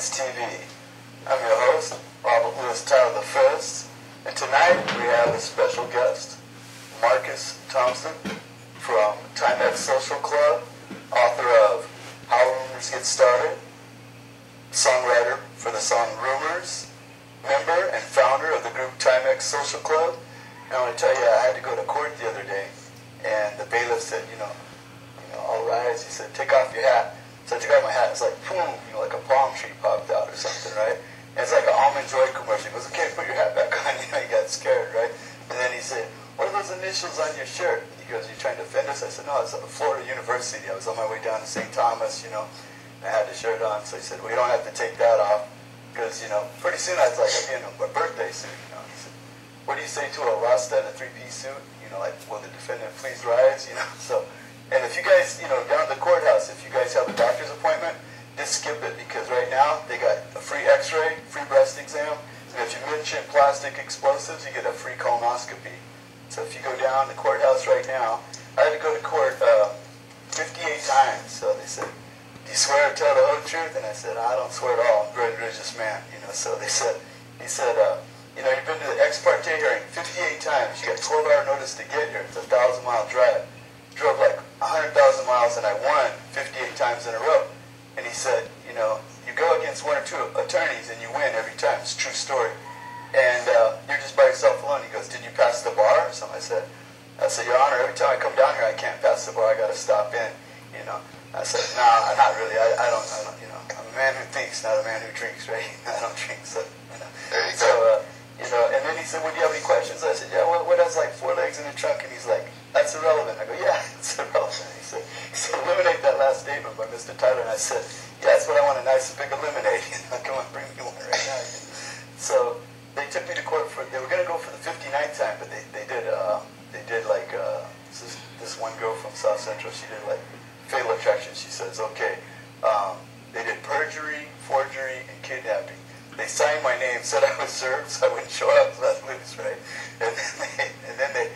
Science TV. I'm your host, Robert Lewis Tyler I, and tonight we have a special guest, Marcus Thompson from Timex Social Club, author of How Rumors Get Started, songwriter for the song Rumors, member and founder of the group Timex Social Club. And I want to tell you, I had to go to court the other day, and the bailiff said, all rise. He said, take off your hat. So I took off my hat. It's like, boom, like a palm tree popped out or something, right? And it's like an Almond Joy commercial. He goes, okay, put your hat back on. He got scared, right? And then he said, what are those initials on your shirt? He goes, you trying to offend us? I said, no, it's at Florida University. I was on my way down to St. Thomas, and I had the shirt on. So he said, well, you don't have to take that off because, pretty soon I was like, I'll be in a birthday suit, He said, what do you say to a Rasta in a three-piece suit? Like, will the defendant please rise? So, and if you guys, down at the courthouse, if you guys have a doctor's appointment, just skip it because right now they got a free x-ray, free breast exam, and if you mention plastic explosives, you get a free colonoscopy. So if you go down to the courthouse right now, I had to go to court 58 times. So they said, do you swear to tell the whole truth? And I said, I don't swear at all. I'm a very religious man. So he said, you've been to the ex parte hearing 58 times. You got 12-hour notice to get here. It's a 1,000-mile drive. Drove like 100,000 miles and I won 58 times in a row. And he said, you go against one or two attorneys and you win every time. It's a true story. And you're just by yourself alone. He goes, did you pass the bar or something? I said, Your Honor, every time I come down here, I can't pass the bar. I got to stop in, I said, no, not really. I don't, I'm a man who thinks, not a man who drinks, right? I don't drink, so, There you go. And then he said, well, do you have any questions? I said, yeah, what has like 4 legs in the trunk? And he's like, that's irrelevant. I go, yeah, it's irrelevant. He said, eliminate that last statement by Mr. Tyler. And I said, yeah, that's what I want, a nice big eliminate. Come on, bring me one right now. So they took me to court they were going to go for the 59th time, but they did like, this one girl from South Central, she did like fatal attraction. She says, okay, they did perjury, forgery, and kidnapping. They signed my name, said I was served, so I wouldn't show up, so that's loose, right? And then they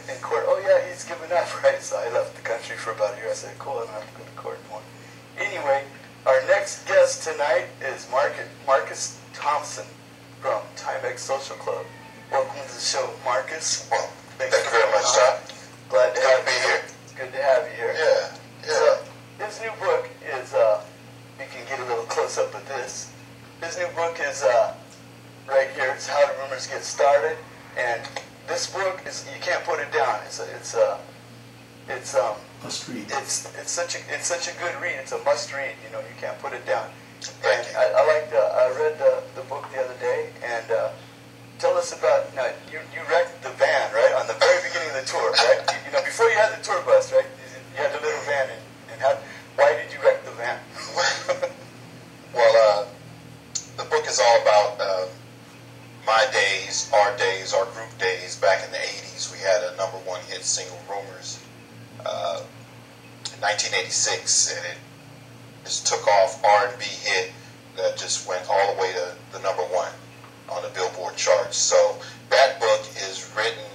in court, oh yeah, he's given up, right? So I left the country for about a year. I said, cool, I don't have to go to court anymore. Anyway, our next guest tonight is Marcus Thompson from Timex Social Club. Welcome to the show, Marcus. Well, thank you very much, Tom. Glad to have you here. It's good to have you here. Yeah. So, his new book is, you can get a little close-up of this. His new book is right here. It's How the Rumors Get Started, and this book is, you can't put it down. It's Must read. It's such a good read. It's a must read. You can't put it down. Thank you. I read the book the other day, and tell us about, now, you wrecked the van, right, on the very beginning of the tour, right? Before you had the tour bus, right, you had the little van, and why did you wreck the van? Well, the book is all about my days, our group days back in the 80s. We had a #1 hit single, Rumors, in 1986, and it just took off, R&B hit that just went all the way to the #1 on the Billboard charts. So that book is written,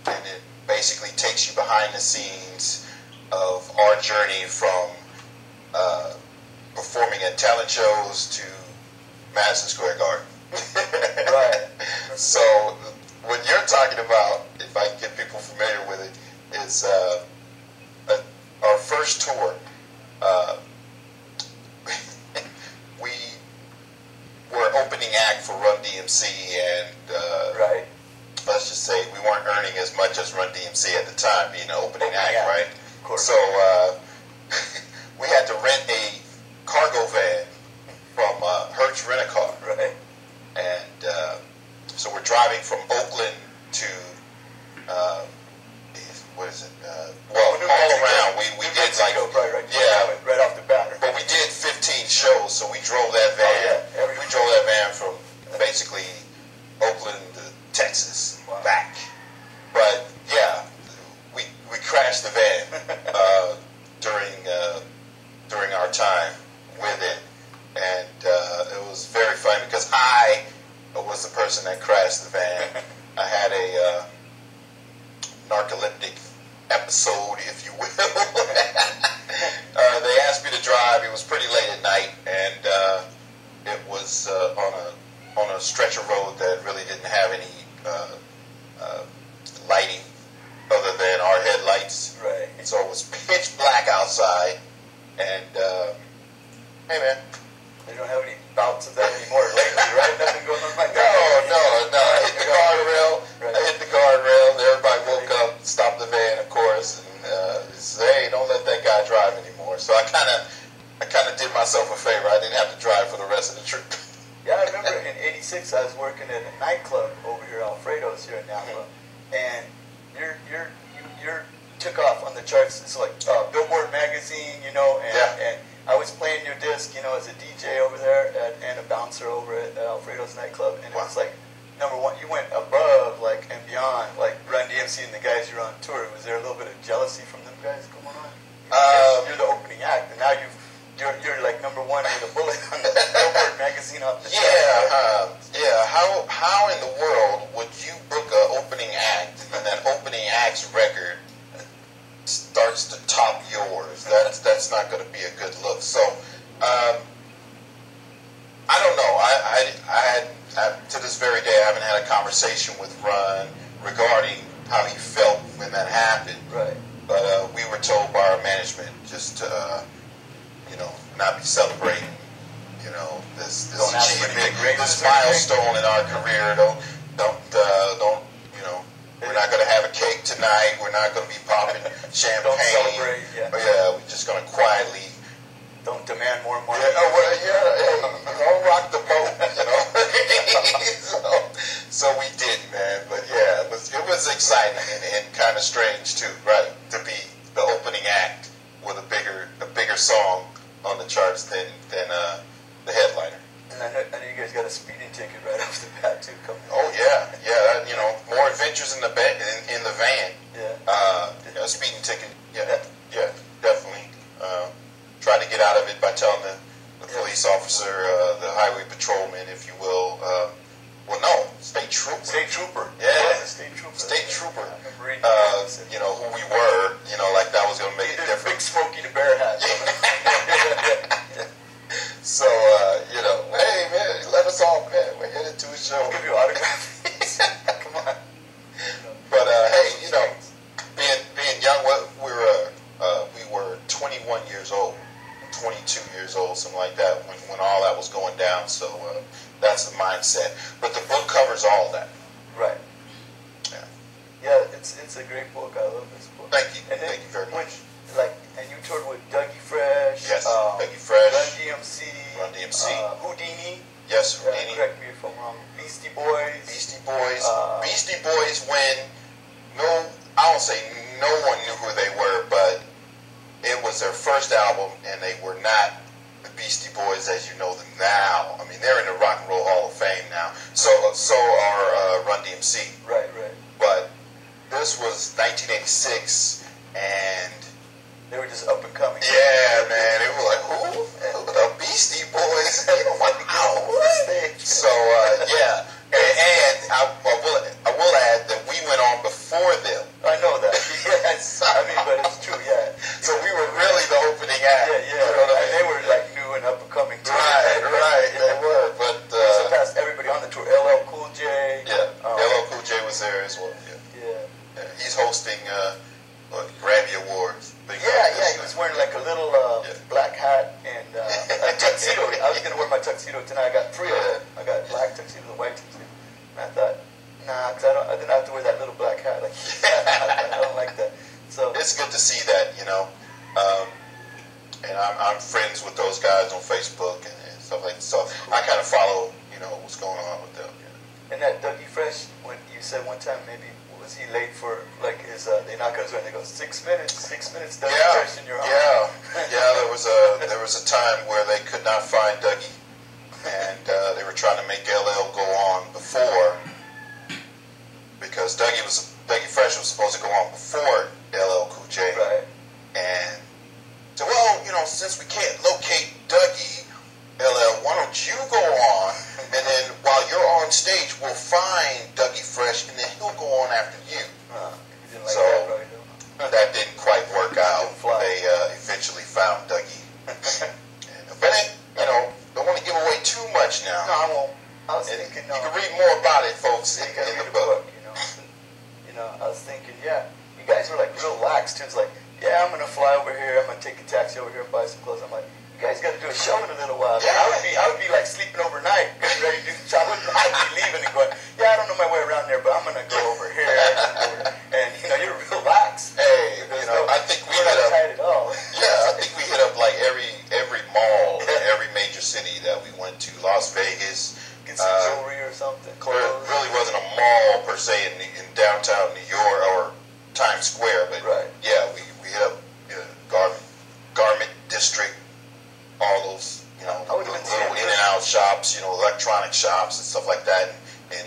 and it basically takes you behind the scenes of our journey from performing at talent shows to Madison Square Garden. Right. So what you're talking about, if I can get people familiar with it, is our first tour. We were opening act for Run DMC, and Right. let's just say we weren't earning as much as Run DMC at the time, being an opening act, act, right? Of course. So we had to rent a cargo van from Hertz Rent-A-Car. Right. And so we're driving from Oakland to, what is it? Well, all around. We did like, right. yeah, Right off the bat. but we did 15 shows, so we drove that van. Oh, yeah. We drove that van from basically Oakland to Texas, back. But yeah, we crashed the van during our time with it, and it was very funny because I was the person that crashed the van. I had a narcoleptic episode, if you will. They asked me to drive. It was pretty late at night, and it was on a stretch of road that really didn't have any lighting other than our headlights. Right. So it was pitch black outside, and hey man. They don't have any bouts of that anymore lately, right? Nothing going on like that. No. I hit the guardrail. Right. I hit the guardrail. Everybody woke up, stopped the van, of course, and said, "Hey, don't let that guy drive anymore." So I kind of did myself a favor. I didn't have to drive for the rest of the trip. Yeah, I remember in '86 I was working at a nightclub over here, Alfredo's here in Napa, and you took off on the charts. It's like Billboard magazine, and I was playing your disc, as a DJ over there and a bouncer over at Alfredo's nightclub, and it was like number one. You went above, and beyond, Run DMC and the guys you're on tour. Was there a little bit of jealousy from them guys going on? You're the opening act, and now you're like number one with a bullet on the Billboard magazine off the chart. How in the world would you book an opening act and that opening act's record starts to top yours? That's not going to be a good look. So I don't know. I to this very day I haven't had a conversation with Ron regarding how he felt when that happened. Right. But we were told by our management just to not be celebrating this achievement, this milestone in our career. Don't we're not going to have a cake tonight. We're not going to be popping champagne. Don't celebrate. Yeah. We're just going to quietly. Don't demand more money. Hey, don't rock the boat, So we did, man. But yeah, it was exciting and kind of strange too, right? To be the opening act with a bigger song on the charts than the headliner. And I know you guys got a speeding ticket right off the bat too. Oh yeah. More adventures in the van. Yeah. Speeding ticket. Yeah, definitely. Tried to get out of it by telling the police officer, the highway patrolman, if you will. State trooper. State trooper. Yeah. State trooper. State trooper. I remember reading who we were. Like that was going to make a difference. Big Smokey the Bear hat. So, hey man, let us off, man. We're headed to a show. I'll give you autographs. Come on. But hey, being young, we were 21 years old, 22 years old, something like that, when all that was going down. So that's the mindset. But the book covers all of that. Right. Yeah, it's a great book. I love this book. Thank you. Thank you very much. And you toured with Dougie Fresh. Yes, Dougie Fresh. Run DMC. Houdini. Yes, Houdini. Correct me if I'm wrong. Beastie Boys. Beastie Boys. When I won't say no one knew who they were, but it was their first album, and they were not the Beastie Boys as you know them now. I mean, they're in the Rock and Roll Hall of Fame now. So are Run DMC. Right. But this was 1986, and they were just up and coming. Yeah, man. It was like, who? The Beastie Boys? Wow. So, yeah. And I will add that we went on before them. I know that. Yes. But it's true, yeah. So we were really the opening act. Yeah. And they were new and up and coming too. Right. They were. But we surpassed everybody on the tour. LL Cool J. Yeah. LL Cool J was there as well. Yeah. He's hosting Grammy Awards. He was wearing a little black hat and a tuxedo. I was going to wear my tuxedo tonight. I got three of them. I got black tuxedo and a white tuxedo. And I thought, because I didn't have to wear that little black hat. I don't like that. So it's good to see that, and I'm friends with those guys on Facebook and stuff like that. So I kind of follow, what's going on with them. And that Dougie Fresh, when you said one time maybe, was he late for his they knock on his door and they go 6 minutes, Dougie Fresh in your arm. There was a time where they could not find Dougie, and they were trying to make LL go on before, because Dougie Fresh was supposed to go on before LL Cool J. Right. And so, since we can't locate Dougie, LL, why don't you go on, and then while you're on stage, we'll find Dougie Fresh, and then he'll go on after you. You didn't like that, that didn't quite work out. They eventually found Dougie. But don't want to give away too much now. were like real lax too. It's like, yeah, I'm gonna fly over here. I'm gonna take a taxi over here and buy some clothes. I'm like, you guys got to do a show in a little while. Yeah. I would be like sleeping overnight, getting ready to do the show. I'd be leaving and going, yeah, I don't know my way around there, but I'm gonna go over here. And you know, you're real lax. Hey, you know, I think we we're hit not up. tight at all. Yeah, I think we hit up like every mall in every major city that we went to. Las Vegas. Get some jewelry or something. There Clothes. really wasn't a mall per se in downtown New York or Times Square, but Right. yeah, we hit up garment district, all those I would've been little seeing in and out shops, electronic shops and stuff like that in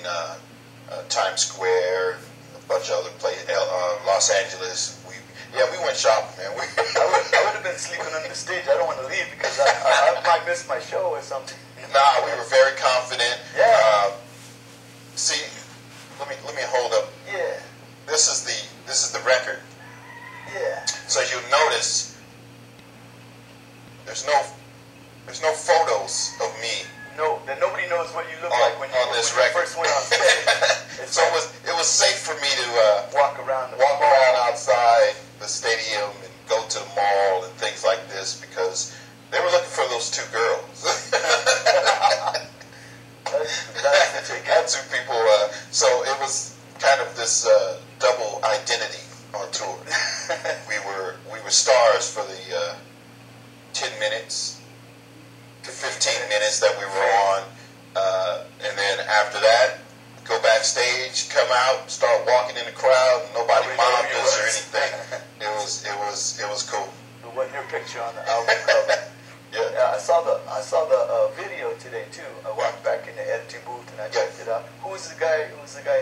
Times Square, a bunch of other places, Los Angeles. We went shopping, man. I would have been sleeping on the stage. I don't want to leave because I might miss my show or something. Nah, we were very confident. Yeah. See, let me hold up. Yeah. This is the record. Yeah. So you'll notice there's no photos of me No, that nobody knows what you look on, like when you this when you record. first went on stage. So it was safe for me to walk around walk around outside the stadium and go to the mall and things like this because they were looking for those two girls. Had two people. So it was kind of this double identity on tour. We were stars for the 10 minutes to 15 minutes that we were on, and then after that, go backstage, come out, start walking in the crowd. Nobody mobbed us or anything. It was cool. It wasn't your picture on the album cover. Yeah. I saw the video today too. I walked back in the editing booth and I checked it out. Who's the guy in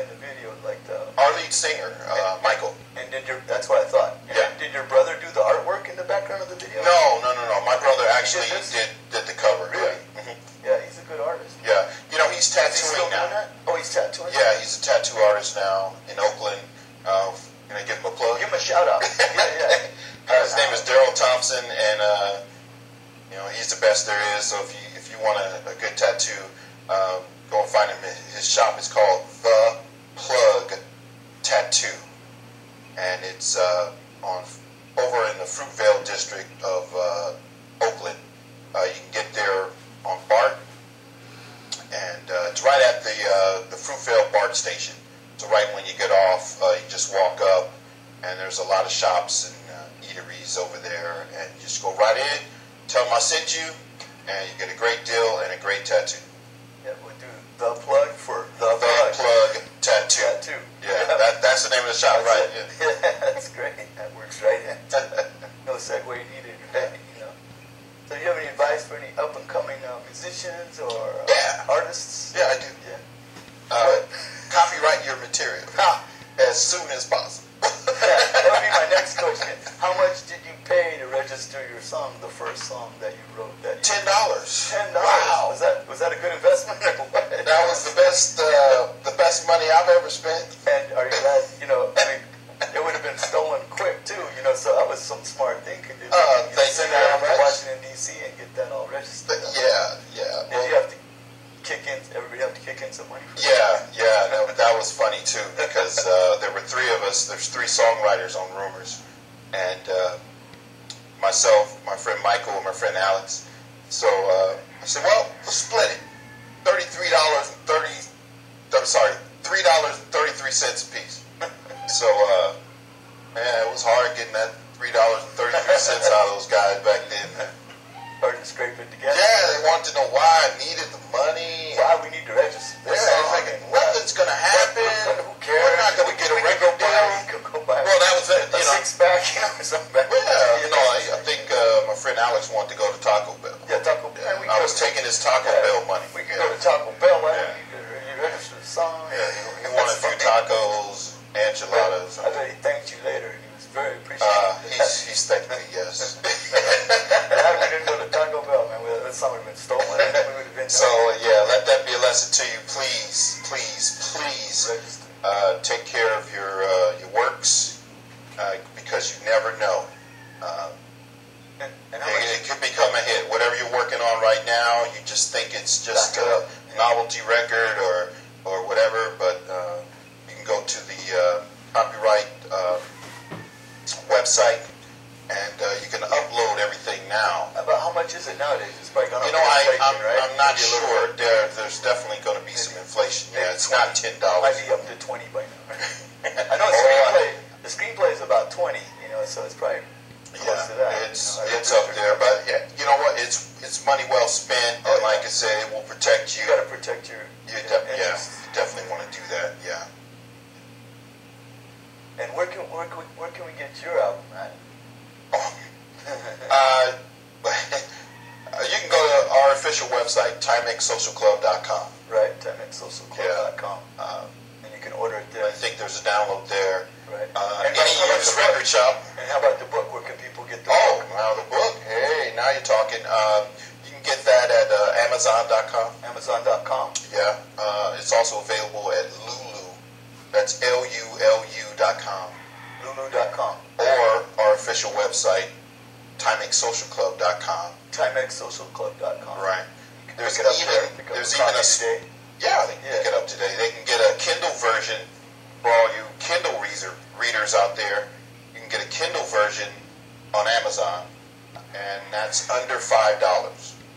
the video? Like Our lead singer, Michael. And that's what I thought. And Yeah. Did your brother do the artwork in the background of the video? No. My brother actually this? did the cover. Really? Yeah. Mhm. Yeah, he's a good artist. Yeah. He's Is he still tattooing doing now. that? Oh, he's tattooing? Yeah, he's a tattoo artist now in Oakland. Can I give him a plug? Give him a shout out. Yeah. His name is Thompson, and he's the best there is. So if you want a good tattoo, go and find him. His shop is called The Plug Tattoo, and it's over in the Fruitvale district of Oakland. You can get there on BART, and it's right at the Fruitvale BART station. So right when you get off, you just walk up, and there's a lot of shops and eateries over there, and you just go right in, tell them I sent you, and you get a great deal and a great tattoo. Yeah, we'll do the plug for the Plug Tattoo. Tattoo. Yeah, that's the name of the shop, right? Yeah, that's great. That works right in. No segue needed, right? So do you have any advice for any up-and-coming musicians or artists? Yeah, I do. Yeah. Copyright your material as soon as possible. That would be my next question. How much did you pay to register your song, the first song that you wrote? $10. $10. Wow. Was that a good investment or what? That was the best money I've ever spent. And are you glad? It would have been stolen quick too. So that was some smart thinking. Thank you send very that out to much. Washington D.C. and get that all registered. Yeah. Did you have to kick in? Everybody have to kick in some money? Yeah. That was funny too because there were three of us. There's three songwriters on Rumors, and myself, my friend Michael, and my friend Alex. So I said, well, let's split it. $3.33 a piece. So man, it was hard getting that $3.33 out of those guys back then. Hard to scrape it together. Yeah, they wanted to know why I needed the money. Why we need to register this Yeah, song. it's like nothing's gonna happen. Who cares? We're not gonna get a record deal. Go buy Well, that was it. a six-pack, or something. I think my friend Alex wanted to go to Taco Bell. Yeah, Taco Bell. I was taking his Taco Bell money. We could go to Taco Bell. Why don't you register the song? He wanted a few tacos, enchiladas. I bet he thanked you later, and he was very appreciative. He's thanked me, yes. Glad we didn't go to Taco Bell, man. That song would have been stolen. We would have been So, let that be a lesson to you. Please register. take care of your works because you never know. And how much? It could become a hit. Whatever you're working on right now, you just think it's just a novelty record or whatever, but you can go to the copyright website, and you can upload everything now. About how much is it nowadays? It's probably gone up. I'm not sure. There's definitely going to be some inflation. Yeah, it's not $10. Might be up to 20 by now. I know the screenplay is about 20. So it's probably close to that. It's up there, but yeah, you know what? It's money well spent, and like I said, it will protect you. You got to protect your. You definitely want to do that. Yeah. And where can we get your album at? You can go to our official website, TimexSocialClub.com. Right, TimexSocialClub.com. And you can order it there. I think there's a download there. Right. Any used record shop. And how about the book? Where can people get the book? Now the book. Hey, now you're talking. You can get that at Amazon.com. Amazon.com. Yeah. It's also available at Lulu. That's LULU.com. Lulu.com. Or our official website, TimexSocialClub.com. TimexSocialClub.com. Right. There's even a day. Yeah, they can pick it up today. They can get a Kindle version for all you Kindle readers out there. You can get a Kindle version on Amazon, and that's under $5.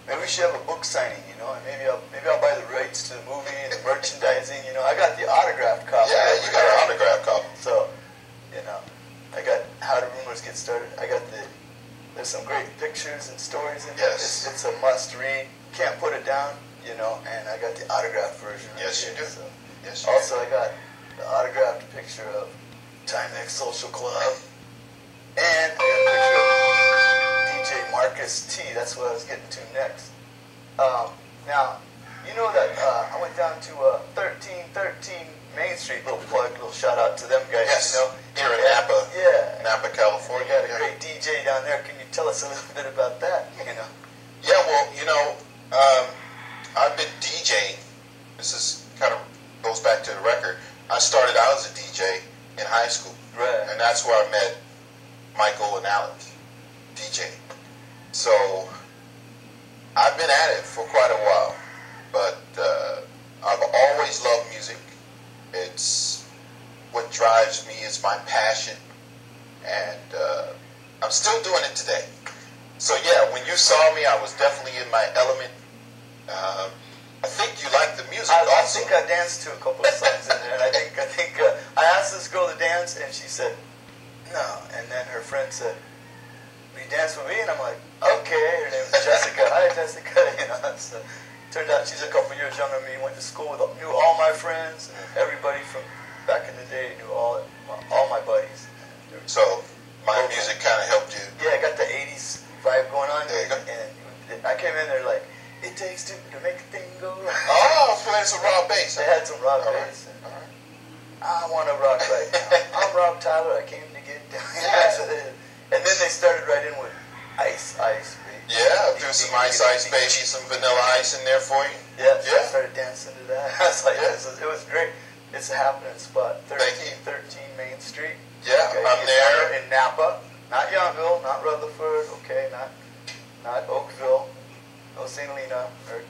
Maybe we should have a book signing, and maybe I'll buy the rights to the movie and the merchandising. I got the autographed copy. Yeah, you got an autographed copy. So, I got How Do Rumors Get Started. I got there's some great pictures and stories in it. Yes. It's a must read. Can't put it down, and I got the autographed version. Yes, you do. So. Yes, Also, I got the autographed picture of Timex Social Club, and I got a picture of DJ Marcus T. That's what I was getting to next. Now, you know that I went down to 1313 Main Street. Little plug, little shout out to them guys. Yes. Here in Napa. Yeah. Napa, California. We got a great DJ down there. Can you tell us a little bit about that? Yeah, well, I've been DJing. This is kind of goes back to the record. I started out as a DJ in high school. Right. And that's where I met Michael and Alex, DJing. So I've been at it for quite a while. But I've always loved music. It's what drives me. It's my passion. And I'm still doing it today. So yeah, when you saw me, I was definitely in my element. I think you like the music. I think I danced to a couple of songs in there, and I think I asked this girl to dance, and she said no. And then her friend said, "Will you dance with me?" And I'm like, "Okay." Her name is Jessica. Hi, Jessica. So turned out she's a couple years younger than me. Went to school with knew all my friends, everybody from back in the day knew all my buddies. So my music kind of helped you. Yeah, I got the '80s vibe going on. There you go. And I came in there like, it takes two to make a thing go right. Oh, I was playing some raw bass. They had some rock All bass. Right. All right. I want to rock right now. I'm Rob Tyler. I came to get down. Yeah. And then they started right in with Ice, Baby. Yeah, threw some Ice Baby, some Vanilla Ice in there for you. Yeah, so I started dancing to that. I was like, it was great. It's a happening spot. 1313 Main Street. Yeah, okay, I'm there. In Napa. Not Yountville, not Rutherford, okay, not Oakville, no St. Helena, or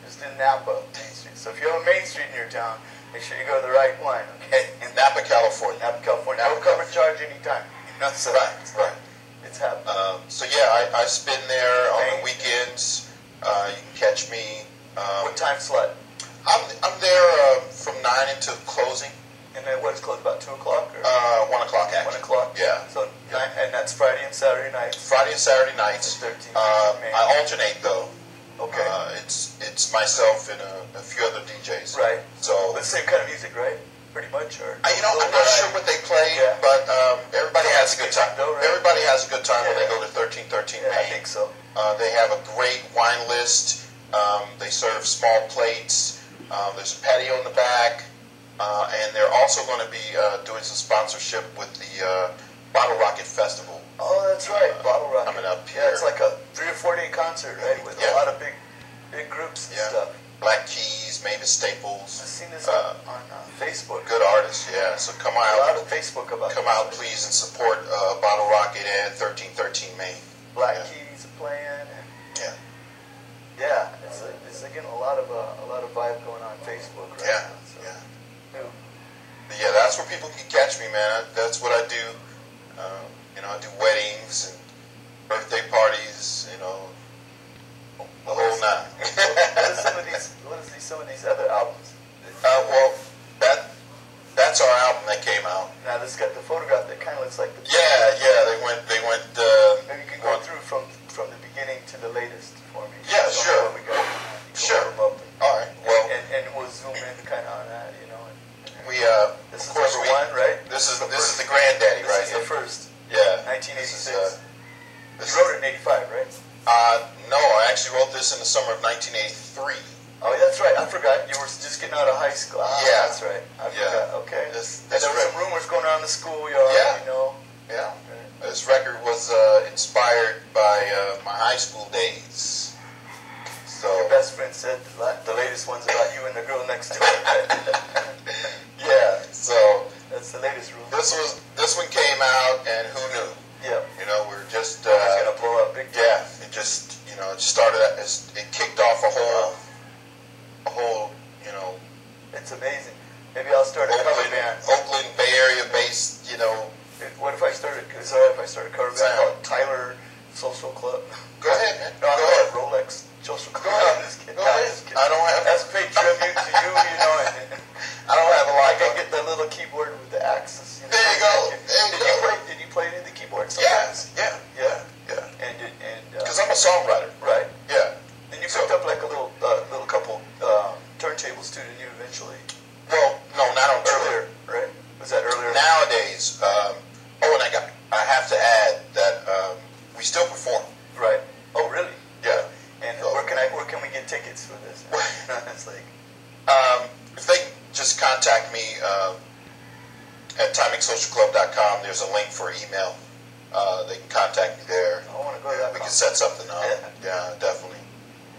just in Napa, Main Street. So if you're on Main Street in your town, make sure you go to the right one, okay? In Napa, California. Napa, California. No cover charge anytime. So Right. It's happening. So yeah, I spin there on the weekends. You can catch me. What time slot? I'm there from 9 until closing. And then what is closed, about 2 o'clock? Or? 1 o'clock actually. 1 o'clock? Yeah. So and that's Friday and Saturday nights? Friday and Saturday nights. 13, I alternate though. Okay. It's myself and a few other DJs. Right. So the same kind of music, right? Pretty much, or I'm not sure what they play, but everybody has a good time. Though, right? Everybody has a good time when they go to 1313 Yeah, Main. I think so. They have a great wine list. They serve small plates. There's a patio in the back. And they're also going to be doing some sponsorship with the Bottle Rocket Festival. Oh, that's right, Bottle Rocket. Coming up here. Yeah, it's like a 3 or 4 day concert, right? With a lot of big groups and stuff. Black Keys, Mavis Staples. I've seen this on Facebook. Good artists, yeah. So come out. A lot of Facebook about Come out, please, and support Bottle Rocket and 1313 Main. Black Keys are playing. And yeah, it's again a lot of vibe going on Facebook right now. So. Yeah, that's where people can catch me, man. That's what I do. I do weddings and birthday parties, the whole nine. What is some of these other albums? Well, that's our album that came out. Now this got the photograph that kind of looks like the. Yeah. They went. Maybe you can go through from the beginning to the latest for me. Yeah, sure. What we got. Sure. All right. Well, and we'll zoom in kind of on that, We this of is course number one, right? This is the granddaddy right This is here. the first. Yeah. 1986. You wrote it in '85, right? No, I actually wrote this in the summer of 1983. Oh, yeah, that's right. I forgot. You were just getting out of high school. Yeah. That's right. I forgot. Okay. This And there were some rumors going on in the schoolyard, Yeah. Yeah. Right. This record was inspired by my high school days. So Your best friend said the latest one's about you and the girl next door. yeah. So That's the latest rumor. this one came out, and who knew? Yeah. We're just It's going to blow up big time. yeah. It just it started. It kicked off a whole. It's amazing. Maybe I'll start a cover band. Oakland, Bay Area based. What if I started? Is it all right if I start a cover band called Tyler Social Club? Go ahead, man. No, I Go don't ahead. have Rolex Social Club. Go ahead. I'm just kidding. Go No, I'm ahead. just kidding. I don't have. That's paid tribute to you. I don't have a lot. I can get the little keyboard with the axis. There you go. Did you play any of the keyboard Yeah. sometimes? Yeah. Yeah. And Because I'm a songwriter. right. Yeah. And you picked up like a little couple turntables too, didn't you? Eventually. Well, no, not on tour. Earlier, right? Was that earlier? Nowadays, and I have to add that we still perform. Right. Oh, really? Yeah. And So- where can we get tickets for this? It's like. If they just contact me at timexsocialclub.com, there's a link for email. They can contact me there. I want to go to that. We can set something up. Yeah. Yeah, definitely.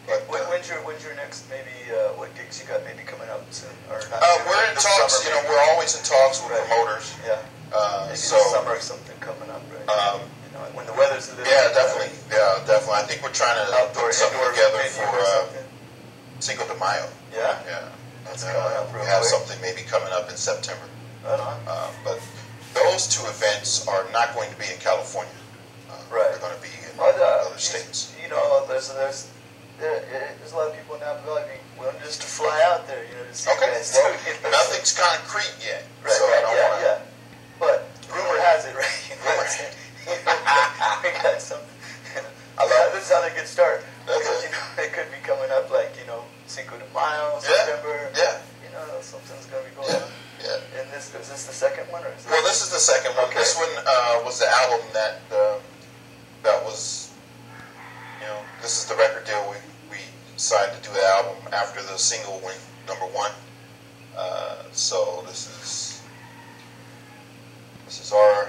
But, When's your next maybe what gigs you got maybe coming up soon or not? we're in talks. We're always in talks with promoters. Yeah. Maybe So this summer or something coming up, right? When the weather's a little. yeah, definitely. Yeah, definitely. I think we're trying to Outdoor, put something indoor together venue for or something. Cinco de Mayo. Yeah. Yeah. That's And, coming up we real have quick. something maybe coming up in September. Right on. But those two events are not going to be in California. Right. They're going to be in But, other states. There's a lot of people in Napa Valley being willing just to fly out there, to see Okay. you guys Well, too, nothing's concrete yet. Right, So I don't yeah, want to. yeah. But rumor has it, right? Rumor. We got something. I love This is how they get started. Okay. Because, it could be coming up like, Cinco de Mayo, Yeah, September. yeah. Something's going to be going on. Yeah. And is this the second one? Or is Well, this is the second one. Okay. This one was the album that was, this is the record deal we decided to do the album after the single went #1. So this is our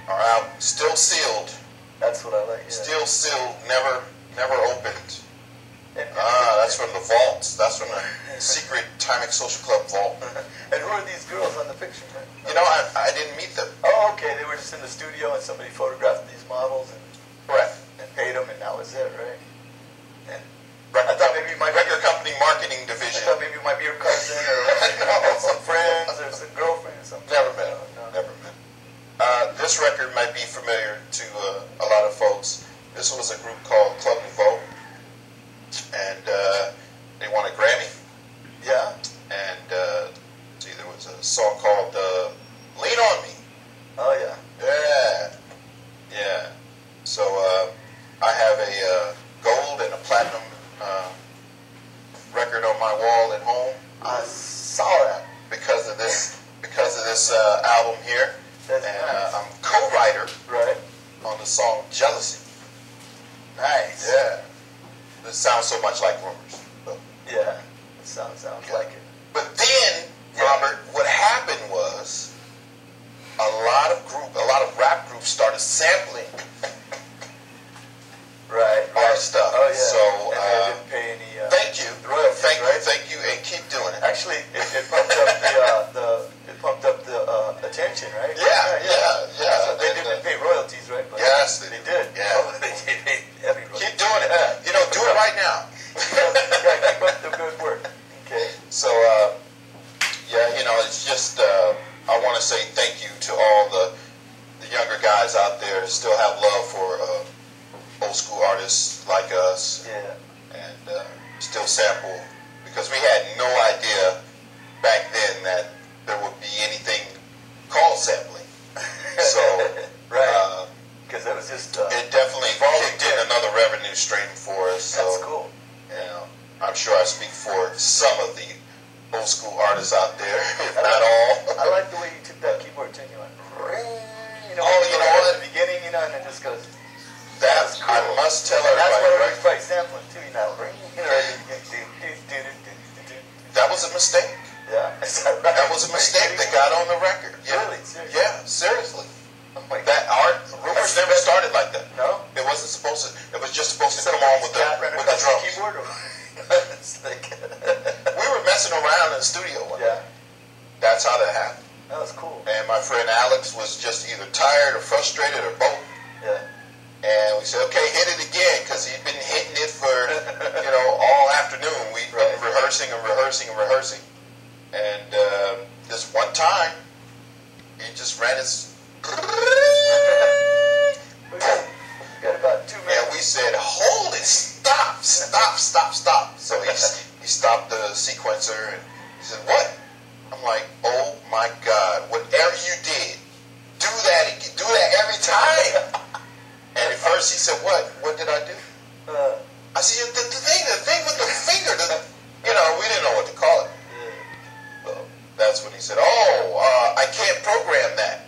album, still sealed, That's what I like. Yeah. still sealed, never opened. And, That's from the vaults. That's from the secret Timex Social Club vault. and who are these girls on the picture? Man? I didn't meet them. Oh, okay. They were just in the studio and somebody photographed these models and Correct. paid them, and that was it, right? And Record, I thought maybe you might record company marketing I division. thought maybe you might be your cousin or some friends or some girlfriend or something. Never met. No. Never met. This record might be familiar to a lot of folks. This was a group called Club Nouveau, and they won a Grammy. Yeah. And there was a song called "Lean on Me." Oh yeah. Yeah. So I have a gold and a platinum record on my wall at home I saw that. because of this album here. That's And nice. I'm co-writer Right. on the song "Jealousy." Nice. Yeah. This sounds so much like Rumors. But, Yeah. It sounds like it. but then, Robert, what happened was a lot of rap groups started sampling Right. our stuff. Oh yeah. So and they didn't pay any. thank you, royalties, right? thank you, and keep doing it. Actually, it pumped up the attention, right? Yeah. So they didn't pay royalties, right? But Yes, they did. Yeah. Oh, they did pay heavy royalties. Keep doing it. Do it right now. Yeah, keep up the good work. Okay. So, it's just, I want to say thank you to all the younger guys out there still have love for old school artists like us, and still sample, because we had no idea back then that there would be anything called sampling. So, right, because it was just it definitely kicked in another revenue stream for us. So, that's cool. You know, I'm sure I speak for some of the old school artists out there, if not all. I like the way you took that keyboard tune. You went, ring, you know, you know what? at the beginning, you know, and it just goes. That's cool. I must tell and everybody. That's what everybody's sampling too. You know, ring, you know, that was a mistake. Yeah, right? That was a mistake that got on the record. Yeah. Really? Seriously? Yeah, seriously. Oh my that art rumors never started like that. No, it wasn't supposed to. It was just supposed to come on with the drums. Keyboard or it's like we were messing around in the studio one yeah. day. That's how that happened. That was cool. And my friend Alex was just either tired or frustrated or both. Yeah. And we said, okay, hit it again, because he'd been hitting it for all afternoon. We'd been rehearsing and rehearsing and rehearsing. And this one time, he just ran his. We got about 2 minutes. And we said, hold it, stop. So he stopped the sequencer and he said, what? I'm like, oh my God, whatever you did, do that every time. And at first he said, what did I do? I said, the thing with the finger, we didn't know what to call it. So that's when he said, I can't program that.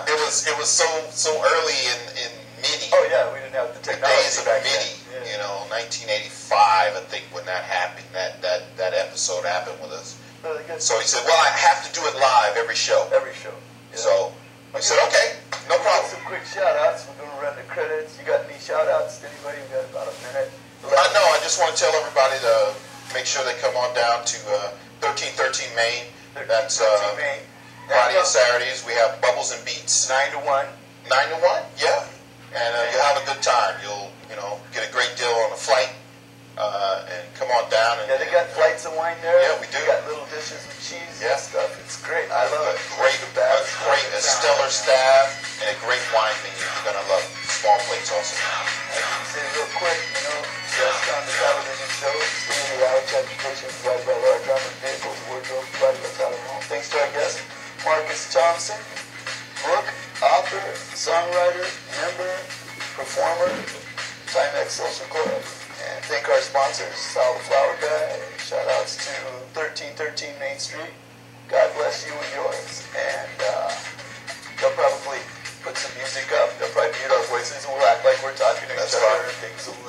It was so early in MIDI. Oh yeah, we didn't have the technology Days of back MIDI, then. 1985, I think, when that happened, that episode happened with us. Really good. So he said, well, I have to do it live every show. Every show. Yeah. So I said, okay, no problem. Some quick shout outs. We're going to run the credits. You got any shout outs to anybody? We got about a minute. I just want to tell everybody to make sure they come on down to 1313 Main. That's Main. Friday and Saturdays. We have Bubbles and Beats. 9 to 1. 9 to 1, yeah. And you'll have a good time. You'll get a great deal on the flight. And come on down. And, they got flights of wine there. Yeah, we do. We got little dishes with cheese and stuff. It's great. I love it. A stellar staff and a great wine menu. You're gonna love it. Small plates also. I can say real quick, just on the television show, state-of-the-art transportation provided by large armored vehicles, wardrobe provided by Tyler Home. Thanks to our guest, Marcus Thompson, book, author, songwriter, member, performer, Timex Social Club. And thank our sponsors, Sal the Flower Guy. Shout outs to 1313 Main Street. God bless you and yours. And they'll probably put some music up. They'll probably mute our voices and we'll act like we're talking to each other and things will